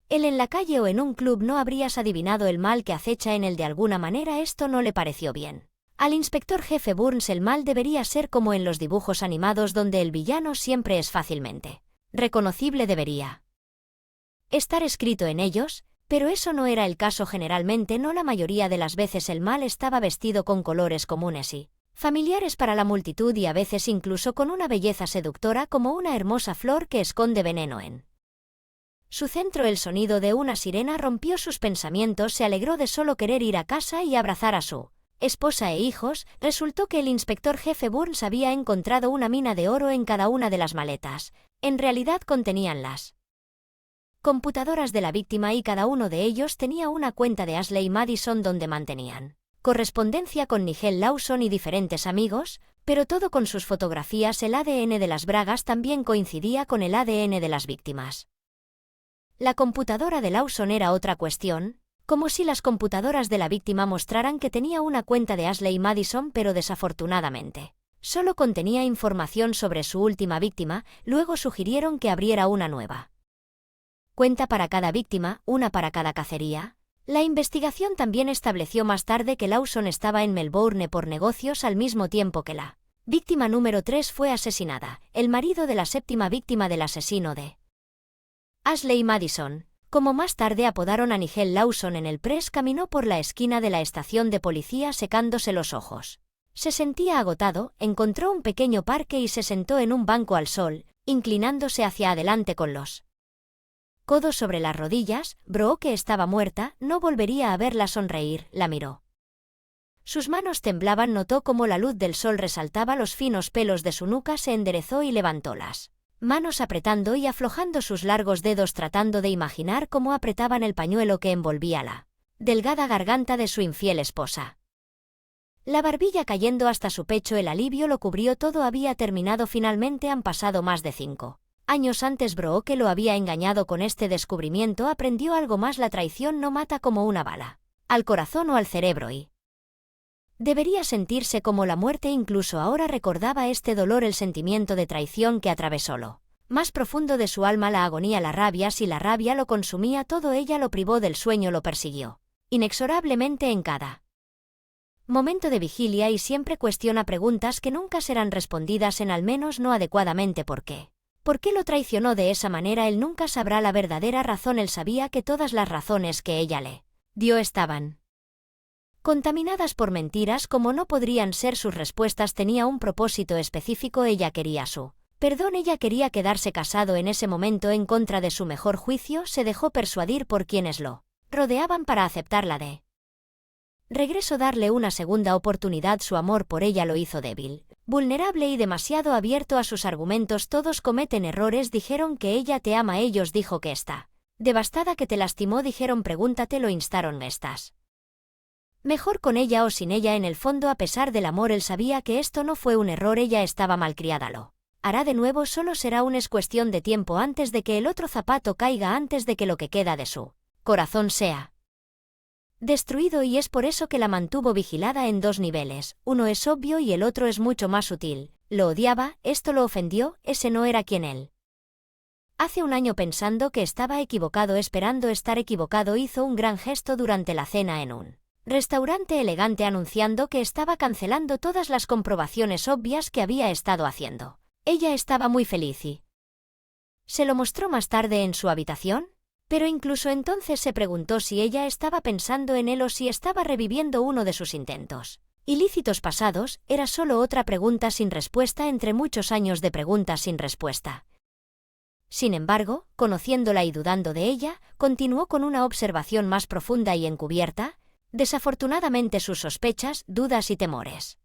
él en la calle o en un club, no habrías adivinado el mal que acecha en él. De alguna manera esto no le pareció bien al inspector jefe Burns. El mal debería ser como en los dibujos animados, donde el villano siempre es fácilmente reconocible. Debería estar escrito en ellos, pero eso no era el caso. Generalmente no, la mayoría de las veces el mal estaba vestido con colores comunes y familiares para la multitud, y a veces incluso con una belleza seductora como una hermosa flor que esconde veneno en su centro. El sonido de una sirena rompió sus pensamientos. Se alegró de solo querer ir a casa y abrazar a su esposa e hijos. Resultó que el inspector jefe Burns había encontrado una mina de oro en cada una de las maletas. En realidad contenían las computadoras de la víctima, y cada uno de ellos tenía una cuenta de Ashley Madison donde mantenían correspondencia con Nigel Lawson y diferentes amigos, pero todo con sus fotografías. El ADN de las bragas también coincidía con el ADN de las víctimas. La computadora de Lawson era otra cuestión, como si las computadoras de la víctima mostraran que tenía una cuenta de Ashley Madison, pero desafortunadamente solo contenía información sobre su última víctima. Luego sugirieron que abriera una nueva cuenta para cada víctima, una para cada cacería. La investigación también estableció más tarde que Lawson estaba en Melbourne por negocios al mismo tiempo que la víctima número 3 fue asesinada, el marido de la 7ª víctima del asesino de Ashley Madison, como más tarde apodaron a Nigel Lawson. En el press caminó por la esquina de la estación de policía secándose los ojos. Se sentía agotado, encontró un pequeño parque y se sentó en un banco al sol, inclinándose hacia adelante con los codos sobre las rodillas. Brooke estaba muerta, no volvería a verla sonreír. La miró. Sus manos temblaban, notó cómo la luz del sol resaltaba los finos pelos de su nuca. Se enderezó y levantó las manos apretando y aflojando sus largos dedos, tratando de imaginar cómo apretaban el pañuelo que envolvía la delgada garganta de su infiel esposa. La barbilla cayendo hasta su pecho, el alivio lo cubrió todo. Había terminado finalmente. Han pasado más de 5 años antes. Brooke lo había engañado. Con este descubrimiento aprendió algo más: la traición no mata como una bala al corazón o al cerebro, y debería sentirse como la muerte. Incluso ahora recordaba este dolor, el sentimiento de traición que atravesó lo más profundo de su alma, la agonía, la rabia. Si la rabia lo consumía todo, ella lo privó del sueño, lo persiguió inexorablemente en cada momento de vigilia, y siempre cuestiona preguntas que nunca serán respondidas, al menos no adecuadamente. ¿Por qué? ¿Por qué lo traicionó de esa manera? Él nunca sabrá la verdadera razón. Él sabía que todas las razones que ella le dio estaban contaminadas por mentiras. Como no podrían ser sus respuestas, tenía un propósito específico. Ella quería su perdón, ella quería quedarse casado en ese momento. En contra de su mejor juicio, se dejó persuadir por quienes lo rodeaban para aceptarla de Regresó darle una segunda oportunidad. Su amor por ella lo hizo débil, vulnerable y demasiado abierto a sus argumentos. Todos cometen errores. Dijeron que ella te ama. Ellos dijo que está devastada, que te lastimó. Dijeron pregúntate, lo instaron. ¿Estás mejor con ella o sin ella? En el fondo, a pesar del amor, él sabía que esto no fue un error. Ella estaba malcriada. Lo hará de nuevo. Solo será una cuestión de tiempo antes de que el otro zapato caiga, antes de que lo que queda de su corazón sea destruido, y es por eso que la mantuvo vigilada en dos niveles. Uno es obvio y el otro es mucho más sutil. Lo odiaba, esto lo ofendió, ese no era quien él. Hace un año, pensando que estaba equivocado, esperando estar equivocado, hizo un gran gesto durante la cena en un restaurante elegante, anunciando que estaba cancelando todas las comprobaciones obvias que había estado haciendo. Ella estaba muy feliz y se lo mostró más tarde en su habitación. Pero incluso entonces se preguntó si ella estaba pensando en él o si estaba reviviendo uno de sus intentos ilícitos pasados. Era solo otra pregunta sin respuesta entre muchos años de preguntas sin respuesta. Sin embargo, conociéndola y dudando de ella, continuó con una observación más profunda y encubierta. Desafortunadamente, sus sospechas, dudas y temores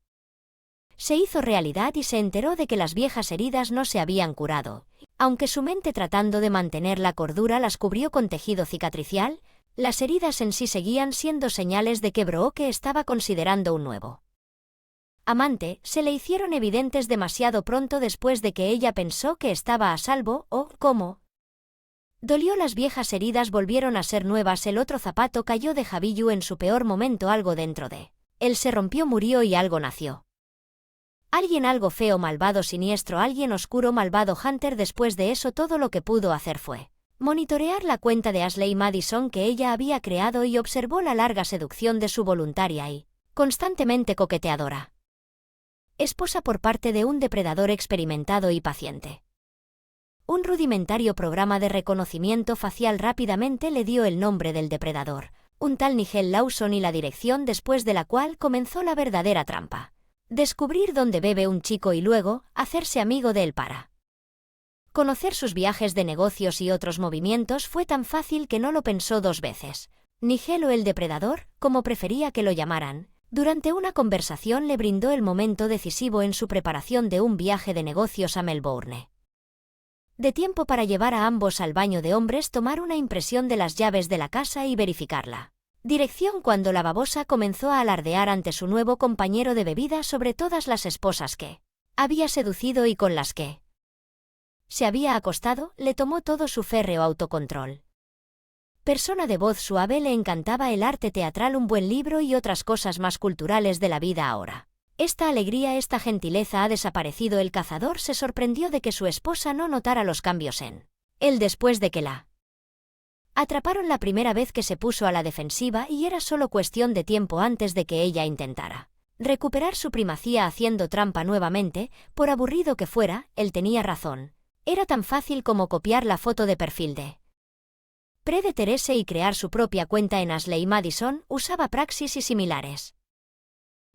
se hizo realidad y se enteró de que las viejas heridas no se habían curado. Aunque su mente, tratando de mantener la cordura, las cubrió con tejido cicatricial, las heridas en sí seguían siendo señales de que Brooke estaba considerando un nuevo amante. Se le hicieron evidentes demasiado pronto, después de que ella pensó que estaba a salvo. Oh, cómo dolió. Las viejas heridas volvieron a ser nuevas. El otro zapato cayó de Javillu en su peor momento. Algo dentro de él se rompió, murió y algo nació. Alguien, algo feo, malvado, siniestro, alguien oscuro, malvado. Hunter, después de eso, todo lo que pudo hacer fue monitorear la cuenta de Ashley Madison que ella había creado y observó la larga seducción de su voluntaria y constantemente coqueteadora esposa por parte de un depredador experimentado y paciente. Un rudimentario programa de reconocimiento facial rápidamente le dio el nombre del depredador, un tal Nigel Lawson, y la dirección después de la cual comenzó la verdadera trampa. Descubrir dónde bebe un chico y luego hacerse amigo de él para conocer sus viajes de negocios y otros movimientos. Fue tan fácil que no lo pensó dos veces. Nigel, o el depredador, como prefería que lo llamaran, durante una conversación le brindó el momento decisivo en su preparación de un viaje de negocios a Melbourne. De tiempo para llevar a ambos al baño de hombres, tomar una impresión de las llaves de la casa y verificarla dirección. Cuando la babosa comenzó a alardear ante su nuevo compañero de bebida sobre todas las esposas que había seducido y con las que se había acostado, le tomó todo su férreo autocontrol. Persona de voz suave, le encantaba el arte teatral, un buen libro y otras cosas más culturales de la vida. Ahora esta alegría, esta gentileza ha desaparecido. El cazador se sorprendió de que su esposa no notara los cambios en él después de que la atraparon la primera vez que se puso a la defensiva, y era solo cuestión de tiempo antes de que ella intentara recuperar su primacía haciendo trampa nuevamente. Por aburrido que fuera, él tenía razón. Era tan fácil como copiar la foto de perfil de Prede Terese y crear su propia cuenta en Ashley Madison. Usaba Praxis y similares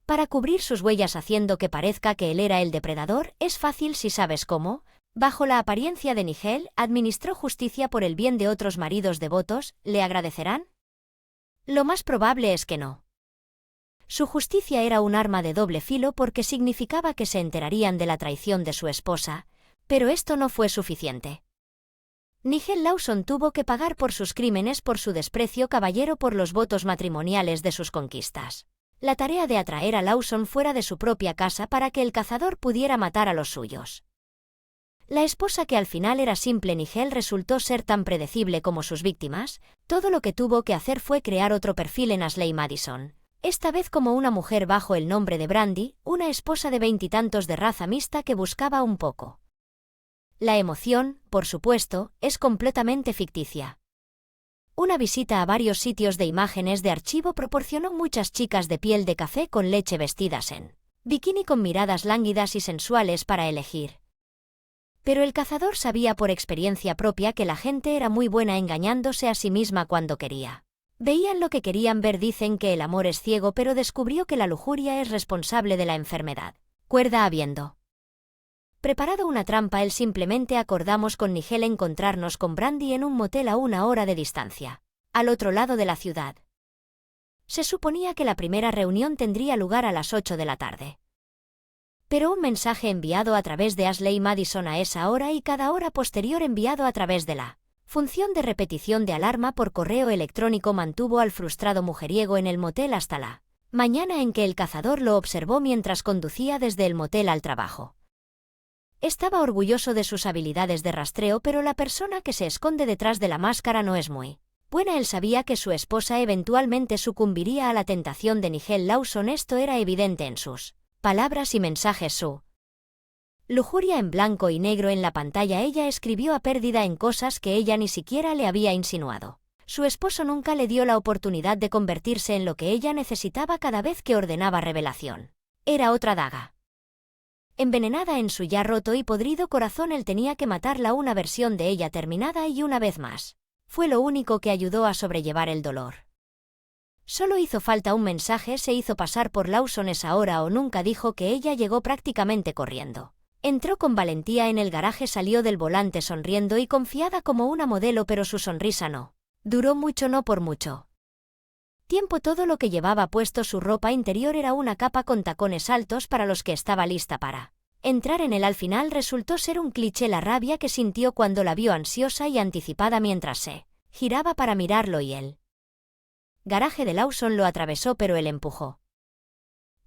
para cubrir sus huellas, haciendo que parezca que él era el depredador. Es fácil si sabes cómo. Bajo la apariencia de Nigel, administró justicia por el bien de otros maridos devotos. ¿Le agradecerán? Lo más probable es que no. Su justicia era un arma de doble filo porque significaba que se enterarían de la traición de su esposa, pero esto no fue suficiente. Nigel Lawson tuvo que pagar por sus crímenes, por su desprecio caballero, por los votos matrimoniales de sus conquistas. La tarea de atraer a Lawson fuera de su propia casa para que el cazador pudiera matar a los suyos. La esposa, que al final era simple Nigel, resultó ser tan predecible como sus víctimas. Todo lo que tuvo que hacer fue crear otro perfil en Ashley Madison, esta vez como una mujer bajo el nombre de Brandy, una esposa de veintitantos de raza mixta que buscaba un poco. La emoción, por supuesto, es completamente ficticia. Una visita a varios sitios de imágenes de archivo proporcionó muchas chicas de piel de café con leche vestidas en bikini con miradas lánguidas y sensuales para elegir. Pero el cazador sabía por experiencia propia que la gente era muy buena engañándose a sí misma cuando quería. Veían lo que querían ver. Dicen que el amor es ciego, pero descubrió que la lujuria es responsable de la enfermedad. Cuerda habiendo preparado una trampa, él simplemente acordamos con Nigel encontrarnos con Brandy en un motel a 1 hora de distancia, al otro lado de la ciudad. Se suponía que la primera reunión tendría lugar a las 8 de la tarde. Pero un mensaje enviado a través de Ashley Madison a esa hora y cada hora posterior enviado a través de la función de repetición de alarma por correo electrónico mantuvo al frustrado mujeriego en el motel hasta la mañana en que el cazador lo observó mientras conducía desde el motel al trabajo. Estaba orgulloso de sus habilidades de rastreo, pero la persona que se esconde detrás de la máscara no es muy buena. Él sabía que su esposa eventualmente sucumbiría a la tentación de Nigel Lawson. Esto era evidente en sus palabras y mensajes. Su lujuria en blanco y negro en la pantalla. Ella escribió a pérdida en cosas que ella ni siquiera le había insinuado. Su esposo nunca le dio la oportunidad de convertirse en lo que ella necesitaba cada vez que ordenaba revelación. Era otra daga envenenada en su ya roto y podrido corazón. Él tenía que matarla, una versión de ella terminada, y una vez más. Fue lo único que ayudó a sobrellevar el dolor. Solo hizo falta un mensaje. Se hizo pasar por Lawson esa hora o nunca. Dijo que ella llegó prácticamente corriendo. Entró con valentía en el garaje, salió del volante sonriendo y confiada como una modelo, pero su sonrisa no duró mucho, no por mucho tiempo. Todo lo que llevaba puesto, su ropa interior, era una capa con tacones altos para los que estaba lista para entrar en él. Al final resultó ser un cliché la rabia que sintió cuando la vio ansiosa y anticipada mientras se giraba para mirarlo, y el garaje de Lawson lo atravesó, pero él empujó.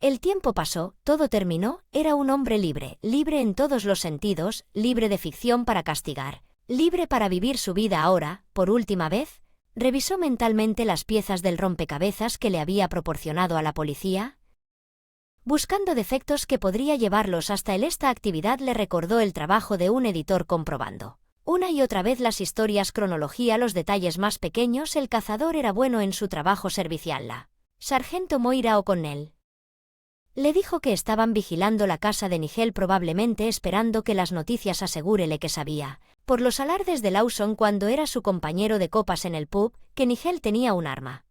El tiempo pasó, todo terminó. Era un hombre libre, libre en todos los sentidos, libre de ficción para castigar, libre para vivir su vida. Ahora, por última vez, revisó mentalmente las piezas del rompecabezas que le había proporcionado a la policía, buscando defectos que podría llevarlos hasta él. Esta actividad le recordó el trabajo de un editor, comprobando una y otra vez las historias, cronología, los detalles más pequeños. El cazador era bueno en su trabajo servicial. La sargento Moira O'Connell le dijo que estaban vigilando la casa de Nigel, probablemente esperando que las noticias asegúrele que sabía, por los alardes de Lawson cuando era su compañero de copas en el pub, que Nigel tenía un arma.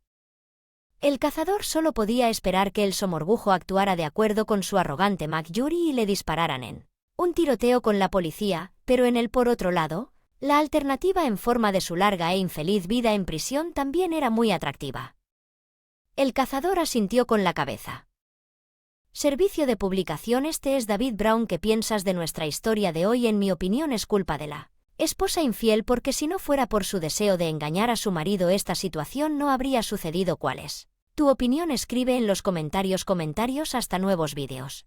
El cazador solo podía esperar que el somorgujo actuara de acuerdo con su arrogante McJury y le dispararan en un tiroteo con la policía, pero en él, por otro lado, la alternativa en forma de su larga e infeliz vida en prisión también era muy atractiva. El cazador asintió con la cabeza. Servicio de publicación. Este es David Brown. ¿Qué piensas de nuestra historia de hoy? En mi opinión es culpa de la esposa infiel, porque si no fuera por su deseo de engañar a su marido, esta situación no habría sucedido. ¿Cuál es tu opinión? Escribe en los comentarios. Hasta nuevos vídeos.